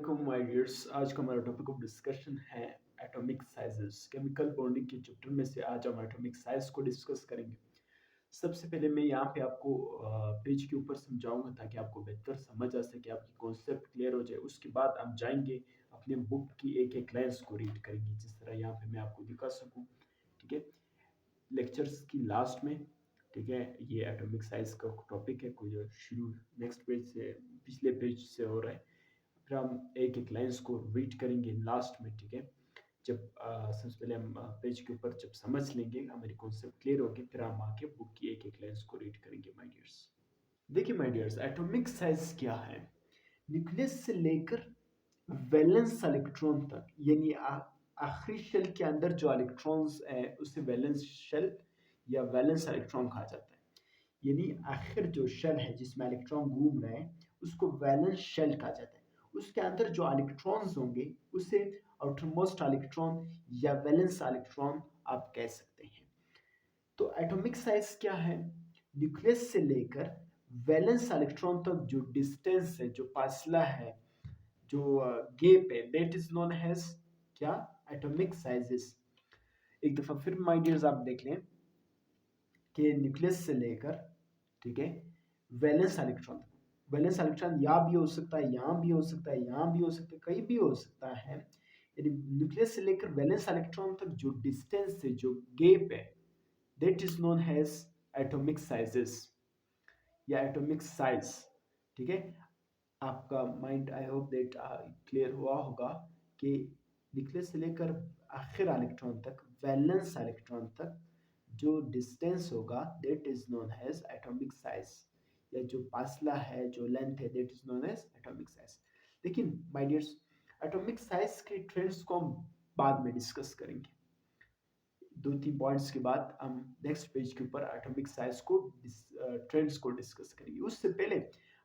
वालेकुम my dears. आज का हमारा टॉपिक ऑफ डिस्कशन है एटॉमिक साइजेस। केमिकल बॉन्डिंग के चैप्टर में से आज हम एटॉमिक साइज को डिस्कस करेंगे। सबसे पहले मैं यहाँ पे आपको पेज के ऊपर समझाऊंगा ताकि आपको बेहतर समझ आ सके, आपकी कॉन्सेप्ट क्लियर हो जाए। उसके बाद हम जाएंगे अपने बुक की एक एक लाइन्स को रीड करेंगे, जिस तरह यहाँ पे मैं आपको दिखा सकूँ। ठीक है, लेक्चर्स की लास्ट में। ठीक है, ये एटॉमिक साइज का टॉपिक है, कोई शुरू नेक्स्ट पेज से पिछले पेज से हो रहा है। फिर हम एक एक लाइन्स को रीड करेंगे लास्ट में। ठीक है, जब सबसे पहले हम पेज के ऊपर जब समझ लेंगे, हमारी कॉन्सेप्ट क्लियर होगी, फिर हम आके बुक की एक एक लाइन्स को रीड करेंगे माय डियर्स। देखिए माय डियर्स, एटॉमिक साइज क्या है। न्यूक्लियस से लेकर वैलेंस इलेक्ट्रॉन तक, यानी आखिरी शेल के अंदर जो इलेक्ट्रॉन्स है उसे वैलेंस शेल या वैलेंस इलेक्ट्रॉन कहा जाता है। यानी आखिर जो शेल है जिसमें इलेक्ट्रॉन घूम रहे हैं उसको वैलेंस शेल कहा जाता है। उसके अंदर जो इलेक्ट्रॉन्स होंगे उसे आउटरमोस्ट इलेक्ट्रॉन या वैलेंस इलेक्ट्रॉन आप कह सकते हैं। तो एटॉमिक साइज क्या है। न्यूक्लियस से लेकर वैलेंस इलेक्ट्रॉन तक जो डिस्टेंस है, जो फासला है, जो गैप है, दैट इज नोन एज क्या, एटॉमिक साइजेस। एक दफा फिर माय डियर्स आप देख लें कि न्यूक्लियस से लेकर, ठीक है, वैलेंस इलेक्ट्रॉन, वैलेंस इलेक्ट्रॉन यहाँ भी हो सकता है, यहाँ भी हो सकता है, यहाँ भी हो सकता है, कहीं भी हो सकता है। यानी न्यूक्लियस से लेकर वैलेंस इलेक्ट्रॉन तक जो डिस्टेंस है, जो गैप है, that is known as atomic sizes या एटॉमिक साइज। ठीक है, आपका mind I hope that clear हुआ होगा कि न्यूक्लियस से लेकर आखिर इलेक्ट्रॉन तक, वैलेंस इलेक्ट्रॉन तक जो डिस्टेंस होगा that is known as atomic size, या जो फासला है, जो लेंथ है, that is known as atomic size. लेकिन माय डियर्स, एटॉमिक साइज के ट्रेंड्स को हम बाद में डिस्कस करेंगे। दो तीन पॉइंट्स के बाद हम नेक्स्ट पेज के ऊपर एटॉमिक साइज को ट्रेंड्स को डिस्कस करेंगे। उससे पहले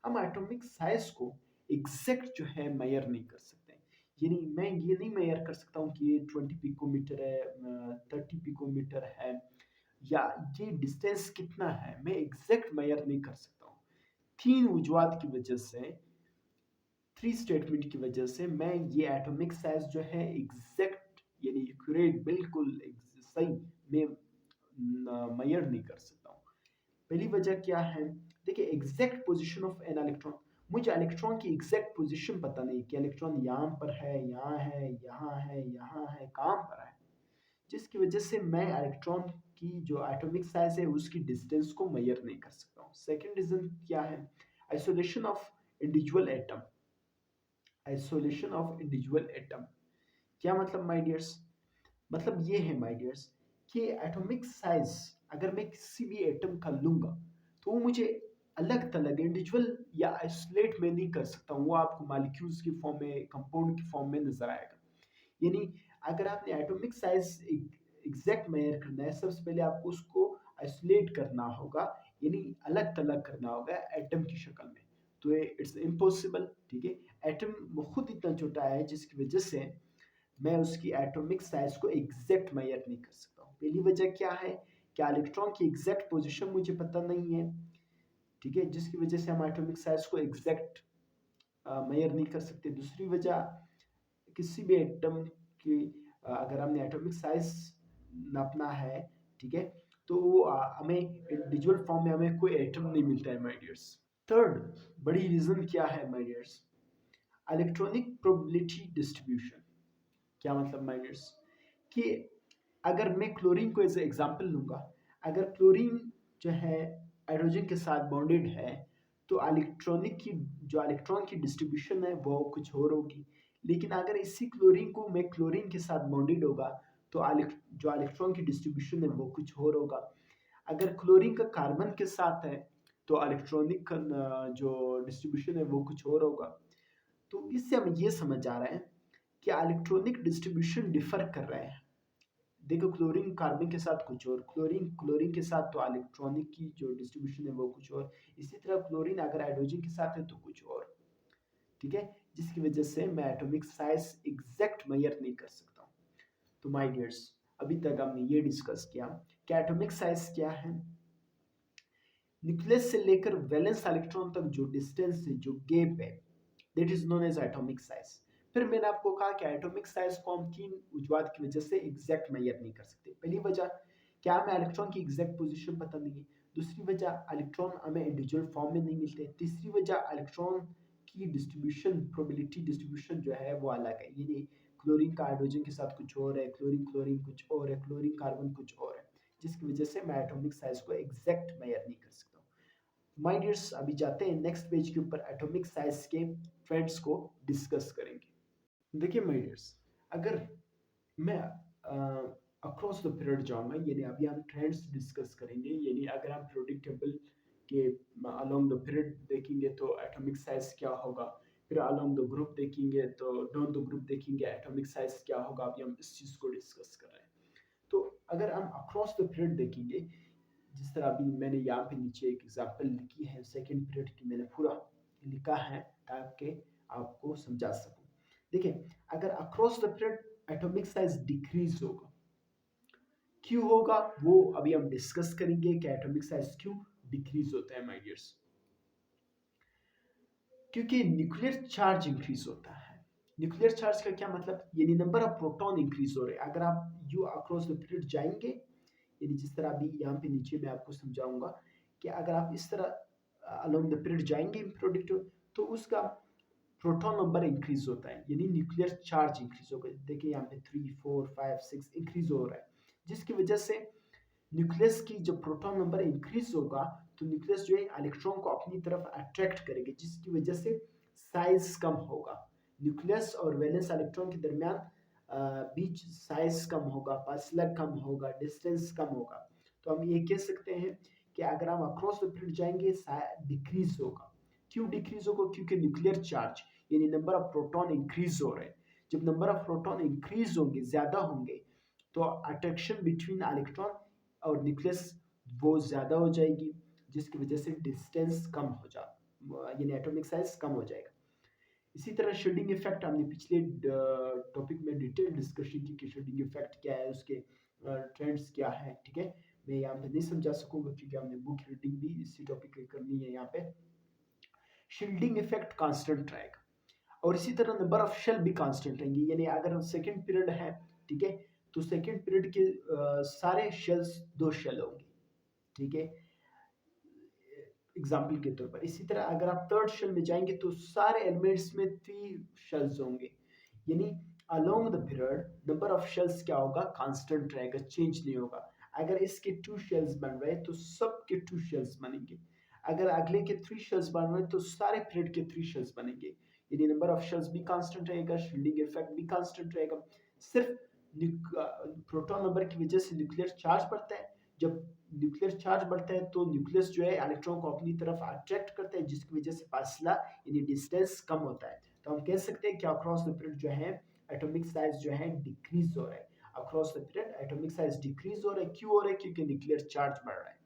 हम एटॉमिक साइज को एग्जैक्ट जो है मेजर नहीं कर सकते। यानी मैं ये नहीं मेजर कर सकता हूँ कि ये 20 पिकोमीटर है, 30 पिकोमीटर है, या ये डिस्टेंस कितना है, मैं एग्जैक्ट मेजर नहीं कर सकता हूँ। तीन वजूहत की वजह से, थ्री स्टेटमेंट की वजह से मैं ये एटॉमिक साइज जो है एग्जैक्ट यानी एक्यूरेट, बिल्कुल सही मैं मेजर नहीं कर सकता हूँ। पहली वजह क्या है, देखिए exact position of an electron, मुझे इलेक्ट्रॉन की एग्जैक्ट पोजीशन पता नहीं कि इलेक्ट्रॉन यहाँ पर है, यहाँ है, यहाँ है, यहाँ है, कहाँ पर है, जिसकी वजह से मैं इलेक्ट्रॉन की जो एटॉमिक साइज है उसकी डिस्टेंस को मेजर नहीं कर सकता हूँ। सेकेंड रीजन क्या है, isolation of individual atom. Isolation of individual atom क्या मतलब माय डियर्स, मतलब ये है माय डियर्स कि एटॉमिक साइज अगर मैं किसी भी एटम का लूंगा तो वो मुझे अलग थलग इंडिविजुअल या आइसोलेट में नहीं कर सकता हूँ, वो आपको मॉलिक्यूल्स की फॉर्म में, कंपाउंड की फॉर्म में नजर आएगा। यानी अगर आपने एटॉमिक साइज एग्जैक्ट मेजर करना है, सबसे पहले आपको उसको आइसोलेट करना होगा, यानी अलग थलग करना होगा एटम की शक्ल में। तो ये इट्स इम्पॉसिबल। ठीक है, एटम खुद इतना छोटा है जिसकी वजह से मैं उसकी एटॉमिक साइज को एग्जैक्ट मेजर नहीं कर सकता हूँ। पहली वजह क्या है कि इलेक्ट्रॉन की एग्जैक्ट पोजीशन मुझे पता नहीं है। ठीक है, जिसकी वजह से हम एटॉमिक साइज को एग्जैक्ट मेजर नहीं कर सकते। दूसरी वजह, किसी भी एटम की अगर हमने एटॉमिक साइज नापना है, ठीक है, तो हमें इंडिविजुअल फॉर्म में हमें कोई एटम नहीं मिलता है माय डियर्स। थर्ड बड़ी रीजन क्या है my dears, electronic probability distribution. क्या मतलब माय डियर्स कि अगर मैं क्लोरीन को एज एग्जांपल लूंगा, अगर क्लोरीन जो है हाइड्रोजन के साथ बॉन्डेड है तो इलेक्ट्रॉनिक की जो इलेक्ट्रॉन की डिस्ट्रीब्यूशन है वो कुछ और होगी। लेकिन अगर इसी क्लोरीन को मैं क्लोरीन के साथ बॉन्डेड होगा तो जो इलेक्ट्रॉन की डिस्ट्रीब्यूशन है वो कुछ और होगा। अगर क्लोरीन का कार्बन के साथ है तो इलेक्ट्रॉनिक जो डिस्ट्रीब्यूशन है वो कुछ और होगा। तो इससे हम ये समझ आ रहे हैं कि इलेक्ट्रॉनिक डिस्ट्रीब्यूशन डिफर कर रहे हैं। देखो क्लोरीन कार्बन के साथ कुछ और, क्लोरीन क्लोरीन के साथ तो इलेक्ट्रॉनिक की जो डिस्ट्रीब्यूशन है वो कुछ और, इसी तरह क्लोरीन अगर हाइड्रोजन के साथ है तो कुछ और। ठीक है, जिसकी वजह से मैं एटॉमिक साइज एग्जैक्ट मेजर नहीं कर सकता हूँ। तो माय डियर्स, अभी तक हमने ये डिस्कस किया कि एटॉमिक साइज क्या है। न्यूक्लियस से लेकर वैलेंस इलेक्ट्रॉन तक जो डिस्टेंस है, जो गैप है, that is known as atomic size. फिर मैंने आपको कहा कि एटॉमिक साइज को हम तीन वजूहत की वजह से एग्जैक्ट मेजर नहीं कर सकते। पहली वजह क्या, हमें इलेक्ट्रॉन की एग्जैक्ट पोजीशन पता नहीं है। दूसरी वजह, इलेक्ट्रॉन हमें इंडिविजुअल फॉर्म में नहीं मिलते। तीसरी वजह, इलेक्ट्रॉन की डिस्ट्रीब्यूशन, प्रोबेबिलिटी डिस्ट्रीब्यूशन जो है वो अलग है। यानी क्लोरीन का हाइड्रोजन के साथ कुछ और है, क्लोरीन क्लोरीन कुछ और है, क्लोरीन कार्बन कुछ और है, जिसकी वजह से मैं एटॉमिक साइज को एग्जैक्ट मेजर नहीं कर सकता हूँ। माय डियर्स, अभी जाते हैं नेक्स्ट पेज के ऊपर, एटॉमिक साइज के ट्रेंड्स को डिस्कस करेंगे। देखिए माय डियर्स, अगर मैं अक्रॉस द पीरियड जाऊंगा, यानी अभी हम ट्रेंड्स डिस्कस करेंगे। यानी अगर हम प्रोडिक्टेबल के अलोंग द पीरियड देखेंगे तो एटॉमिक साइज क्या होगा, फिर अलोंग द ग्रुप देखेंगे तो डाउन द ग्रुप देखेंगे एटॉमिक साइज क्या होगा। अभी हम इस चीज को डिस्कस कर रहे हैं। तो अगर हम अक्रॉस द पीरियड देखेंगे, जिस तरह अभी मैंने यहाँ पे नीचे एक एग्जांपल लिखी है, सेकंड पीरियड की मैंने पूरा लिखा है ताकि आपको समझा सकूं। देखिए, अगर across the period atomic size decrease होगा, क्यों होगा वो अभी हम डिस्कस करेंगे कि एटॉमिक साइज क्यों डिक्रीज होता है माय डियर्स। क्योंकि न्यूक्लियर चार्ज इंक्रीज होता है। न्यूक्लियर चार्ज का क्या मतलब, यानी नंबर ऑफ प्रोटॉन इंक्रीज हो रहे हैं। अगर आप यू अक्रॉस द पीरियड जाएंगे, यानी जिस तरह अभी यहाँ पे नीचे मैं आपको समझाऊंगा कि अगर आप इस तरह अलोंग द पीरियड जाएंगे प्रोडक्ट, तो उसका प्रोटॉन नंबर इंक्रीज होता है, यानी न्यूक्लियर चार्ज इंक्रीज होगा। देखिए यहाँ पे 3 4 5 6 इंक्रीज हो रहा है, जिसकी वजह से न्यूक्लियस की जब प्रोटॉन नंबर इंक्रीज होगा तो न्यूक्लियस जो है इलेक्ट्रॉन को अपनी तरफ अट्रैक्ट करेगी, जिसकी वजह से साइज कम होगा। न्यूक्लियस और वैलेंस इलेक्ट्रॉन के दरमियान बीच साइज कम होगा, फासला कम होगा, डिस्टेंस कम होगा। तो हम ये कह सकते हैं कि अगर हम अक्रॉस द पीरियड जाएंगे डिक्रीज होगा। क्यों डिक्रीज होगा, क्योंकि न्यूक्लियर चार्ज यानी नंबर ऑफ प्रोटॉन इंक्रीज हो रहे हैं। जब नंबर ऑफ प्रोटॉन इंक्रीज होंगे, ज्यादा होंगे, तो अट्रैक्शन बिटवीन इलेक्ट्रॉन और न्यूक्लियस वो ज्यादा हो जाएगी, जिसकी वजह से डिस्टेंस कम हो जा, यानी एटॉमिक साइज कम हो जाएगा। इसी तरह शेडिंग इफेक्ट हमने पिछले टॉपिक में डिटेल डिस्कशन की कि शेडिंग इफेक्ट क्या है, उसके ट्रेंड्स क्या है। ठीक है, मैं यहाँ पे नहीं समझा सकूंगा क्योंकि हमने बुक रीडिंग भी इसी टॉपिक पे करनी है। यहाँ पे शील्डिंग इफेक्ट कांस्टेंट रहेगा, और इसी तरह नंबर ऑफ शेल भी कांस्टेंट रहेंगे। यानी अगर सेकंड पीरियड है, ठीक है, तो सेकंड पीरियड के सारे शेल्स 2 शेल होंगे। ठीक है, एग्जाम्पल के तौर पर। इसी तरह अगर आप थर्ड शेल में जाएंगे तो सारे एलिमेंट्स में 3 शेल्स होंगे, यानी along the period number of shells क्या होगा, कांस्टेंट रहेगा, चेंज नहीं होगा। अगर इसके 2 शेल्स बन रहे तो सबके 2 शेल्स बनेंगे। अगर अगले के 3 शेल्स बन रहे तो सारे पीरियड के 3 शेल्स बनेंगे, यानी नंबर ऑफ शेल्स भी कांस्टेंट रहेगा, शील्डिंग इफेक्ट भी कांस्टेंट रहेगा। सिर्फ प्रोटॉन नंबर की वजह से न्यूक्लियर चार्ज बढ़ता है। जब न्यूक्लियर चार्ज बढ़ता है तो न्यूक्लियस जो है इलेक्ट्रॉन को अपनी तरफ अट्रैक्ट करता है, जिसकी वजह से फासला यानी डिस्टेंस कम होता है। तो हम कह सकते हैं कि अक्रॉस द पीरियड जो है एटॉमिक साइज जो है डिक्रीज हो रहा है। Across the period atomic size decrease हो रहा है। क्यों हो रहा है, क्योंकि न्यूक्लियर चार्ज बढ़ रहा है।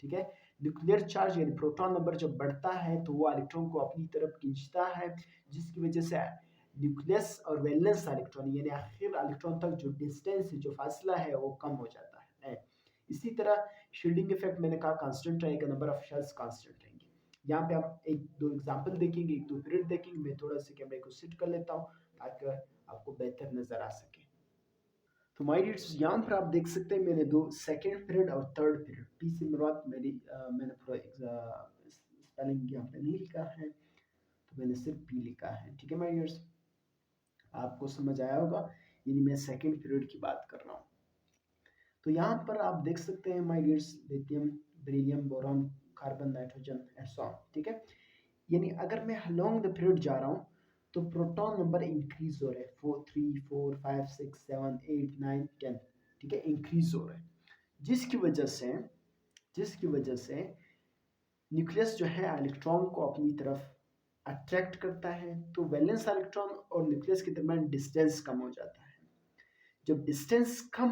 ठीक है, न्यूक्लियर चार्ज यानी प्रोटॉन नंबर जब बढ़ता है तो वो इलेक्ट्रॉन को अपनी तरफ खींचता है, जिसकी वजह से न्यूक्लियस और वैलेंस इलेक्ट्रॉन यानी आखिर इलेक्ट्रॉन तक जो डिस्टेंस है, जो फासला है, वो कम हो जाता है। इसी तरह शील्डिंग इफेक्ट मैंने कहा कांस्टेंट रहेगा, नंबर ऑफ शेल्स कांस्टेंट रहेंगे। यहाँ पे आप एक दो एग्जांपल देखेंगे, एक दो पीरियड देखेंगे। मैं थोड़ा सा कैमरे को सेट कर लेता हूँ ताकि आपको बेहतर नजर आ सके। तो माय डियर्स, यहाँ पर आप देख सकते हैं मैंने दो सेकेंड पीरियड और थर्ड पीरियड, पी से मुराद मेरी मैंने पूरा स्पेलिंग यहाँ पे नहीं लिखा है, तो मैंने सिर्फ पी लिखा है। ठीक है माय डियर्स, आपको समझ आया होगा, यानी मैं सेकेंड पीरियड की बात कर रहा हूँ। तो यहाँ पर आप देख सकते हैं my dears, lithium, beryllium, boron, carbon, nitrogen and so on. ठीक है, यानी अगर मैं अलोंग द पीरियड जा रहा हूँ तो प्रोटॉन नंबर इंक्रीज हो रहा है, 4 3 4 5 6 7 8 9 10। ठीक है, इंक्रीज हो रहा है, जिसकी वजह से न्यूक्लियस जो है इलेक्ट्रॉन को अपनी तरफ अट्रैक्ट करता है। तो वैलेंस इलेक्ट्रॉन और न्यूक्लियस के दरमियान डिस्टेंस कम हो जाता है। जब डिस्टेंस कम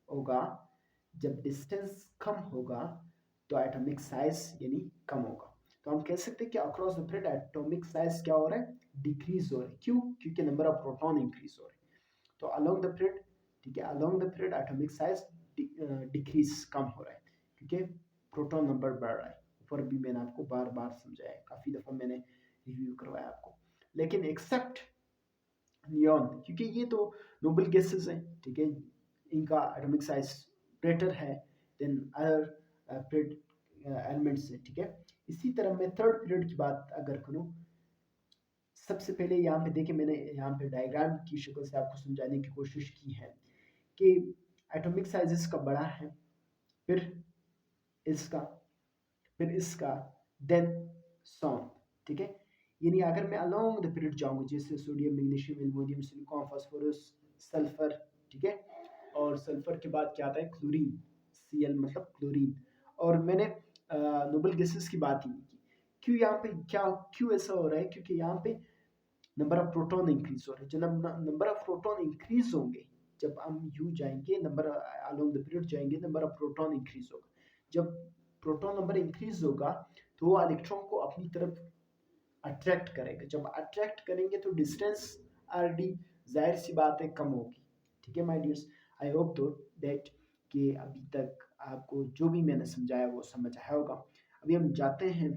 होगा जब डिस्टेंस कम होगा तो एटॉमिक साइज यानी कम होगा। तो हम कह सकते हैं कि across the period atomic size क्या हो रहा है, डिक्रीज हो रहा है। क्यों, क्योंकि नंबर ऑफ प्रोटॉन इंक्रीज हो रहे हैं। तो अलोंग द पीरियड, ठीक है, along the period atomic size decrease, कम हो रहा है, क्योंकि प्रोटॉन नंबर बढ़ रहा है। ऊपर भी मैंने आपको बार बार समझाया है, काफी दफा मैंने रिव्यू करवाया आपको। लेकिन एक्सेप्ट नियॉन, क्योंकि ये तो नोबल गैसेस हैं, ठीक है, इनका एटॉमिक साइज ग्रेटर है देन अदर एलिमेंट्स से, ठीक है। इसी तरह मैं थर्ड पीरियड की बात अगर करूँ, सबसे पहले यहाँ पे देखिए मैंने यहाँ पे डायग्राम की शक्ल से आपको समझाने की कोशिश की है कि एटॉमिक साइज इसका बड़ा है, फिर इसका, फिर इसका, देन सॉन, ठीक है। यानी अगर मैं अलोंग द पीरियड जाऊंगा, जैसे sodium, magnesium, aluminium, silicon, phosphorus, sulphur, ठीक है, और सल्फर के बाद क्या आता है, क्लोरीन, Cl मतलब क्लोरीन। और मैंने नोबल गैसेस की बात ही नहीं की। क्यों यहाँ पे क्या, क्यों ऐसा हो रहा है, क्योंकि यहाँ पे नंबर ऑफ प्रोटॉन इंक्रीज हो रहे हैं। जब नंबर ऑफ प्रोटॉन इंक्रीज होंगे, जब हम यू जाएंगे, नंबर अलोंग द पीरियड जाएंगे, नंबर ऑफ प्रोटॉन इंक्रीज होगा। जब प्रोटॉन नंबर इंक्रीज होगा तो वो इलेक्ट्रॉन को अपनी तरफ अट्रैक्ट करेगा। जब अट्रैक्ट करेंगे तो डिस्टेंस आर डी जाहिर सी बात है कम होगी, ठीक है माय डियर्स। आई होप तो दैट कि अभी तक आपको जो भी मैंने समझाया वो समझ आया होगा। अभी हम जाते हैं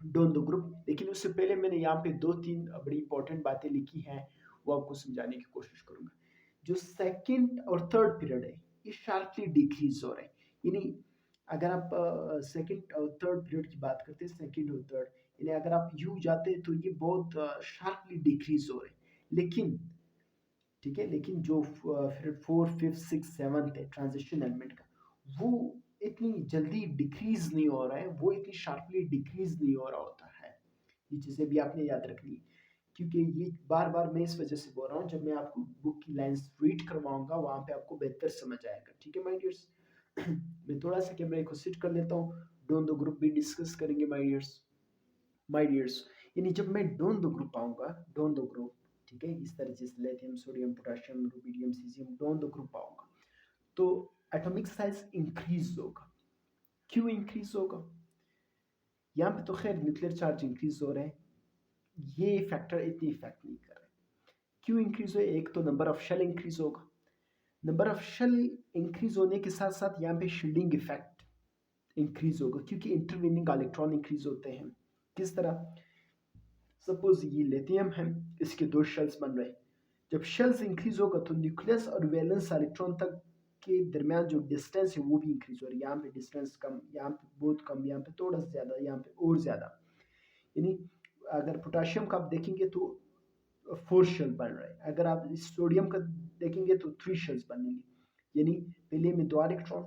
डोन दो ग्रुप, लेकिन उससे पहले मैंने यहाँ पे दो तीन बड़ी इंपॉर्टेंट बातें लिखी हैं, वो आपको समझाने की कोशिश करूंगा। जो सेकंड और थर्ड पीरियड है ये शार्पली डिक्रीज हो रहे हैं। यानी अगर आप सेकंड और थर्ड पीरियड की बात करते हैं, सेकंड और थर्ड, यानी अगर आप यू जाते हैं तो ये बहुत शार्पली डिक्रीज हो रहे हैं। लेकिन ठीक है, लेकिन जो फिर फोर्थ, फिफ्थ, सिक्स, सेवन्थ है ट्रांजिशन एलिमेंट का, वो इतनी जल्दी डिक्रीज नहीं हो रहा है, वो इतनी शार्पली डिक्रीज नहीं हो रहा होता है। ये चीज़ें भी आपने याद रखनी है, क्योंकि ये बार बार मैं इस वजह से बोल रहा हूँ, जब मैं आपको बुक की लाइंस रीड करवाऊंगा वहां पे आपको बेहतर समझ आएगा, ठीक है माय डियर्स। मैं थोड़ा सा कैमरे को सेट कर लेता हूँ, डोन दो ग्रुप भी डिस्कस करेंगे माय डियर्स। माय डियर्स, यानी जब मैं डोन दो ग्रुप आऊंगा, डोन दो ग्रुप, ठीक है, इस तरह जैसे lithium, sodium, potassium, rubidium, caesium, down दो ग्रुप आऊंगा तो एटॉमिक साइज इंक्रीज होगा। क्यों इंक्रीज होगा, यहाँ पे तो खैर न्यूक्लियर चार्ज इंक्रीज हो रहे हैं, ये फैक्टर इतनी इफेक्ट नहीं कर रहे। क्यों इंक्रीज हो, एक तो नंबर ऑफ शेल इंक्रीज होगा। नंबर ऑफ शेल इंक्रीज होने के साथ साथ यहाँ पे शील्डिंग इफेक्ट इंक्रीज होगा, क्योंकि इंटरवीनिंग इलेक्ट्रॉन इंक्रीज होते हैं। किस तरह, सपोज ये लिथियम है, इसके दो शेल्स बन रहे हैं। जब शेल्स इंक्रीज होगा तो न्यूक्लियस और वैलेंस इलेक्ट्रॉन तक के दरमियान जो डिस्टेंस है वो भी इंक्रीज हो रही है। यहाँ पे डिस्टेंस कम, यहाँ पे बहुत कम, यहाँ पे थोड़ा सा ज्यादा, यहाँ पे और ज्यादा। यानी अगर पोटाशियम का आप देखेंगे तो 4 शेल बन रहे हैं, अगर आप सोडियम का देखेंगे तो 3 शेल्स बनेंगे। यानी पहले में 2 इलेक्ट्रॉन,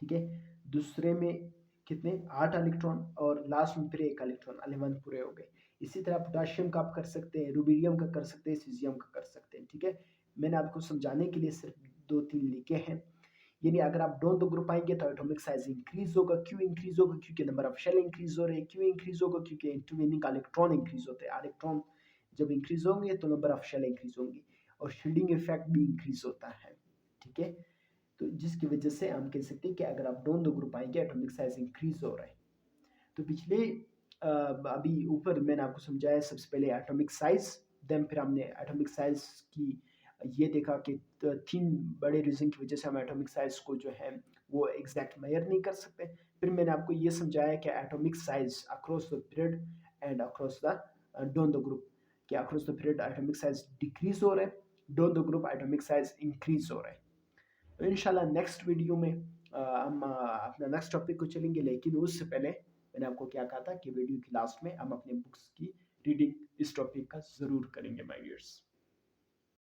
ठीक है, दूसरे में कितने, 8 इलेक्ट्रॉन, और लास्ट में फिर 1 इलेक्ट्रॉन, 11 पूरे हो गए। इसी तरह पोटाशियम का आप कर सकते हैं, रुबिडियम का कर सकते हैं, सीजियम का कर सकते हैं, ठीक है। मैंने आपको समझाने के लिए सिर्फ 2-3 लिखे हैं। यानी अगर आप डोन दो ग्रुप आएंगे तो एटॉमिक साइज इंक्रीज होगा। क्यों इंक्रीज होगा, क्योंकि नंबर ऑफ शेल इंक्रीज हो रहे हैं। क्यों इंक्रीज होगा, क्योंकि इंटरवीनिंग इलेक्ट्रॉन इंक्रीज होते हैं। इलेक्ट्रॉन जब इंक्रीज होंगे तो नंबर ऑफ शेल इंक्रीज होंगे, और शील्डिंग इफेक्ट भी इंक्रीज होता है, ठीक है। तो जिसकी वजह से हम कह सकते हैं कि अगर आप डोन दो ग्रुप आएंगे एटॉमिक साइज इंक्रीज हो रहा है। तो पिछले अभी ऊपर मैंने आपको समझाया, सबसे पहले एटॉमिक साइज, देन फिर हमने एटॉमिक साइज की ये देखा कि 3 बड़े रीजन की वजह से हम एटॉमिक साइज को जो है वो एग्जैक्ट मेजर नहीं कर सकते। फिर मैंने आपको ये समझाया कि atomic size across the period and across the down the group, कि across the period atomic size decrease हो रहा है, down the group atomic size increase हो रहा है। तो इंशाल्लाह नेक्स्ट वीडियो में हम अपना नेक्स्ट टॉपिक को चलेंगे, लेकिन उससे पहले मैंने आपको क्या कहा था कि वीडियो की लास्ट में हम अपने बुक्स की रीडिंग इस टॉपिक का ज़रूर करेंगे माय डियर्स।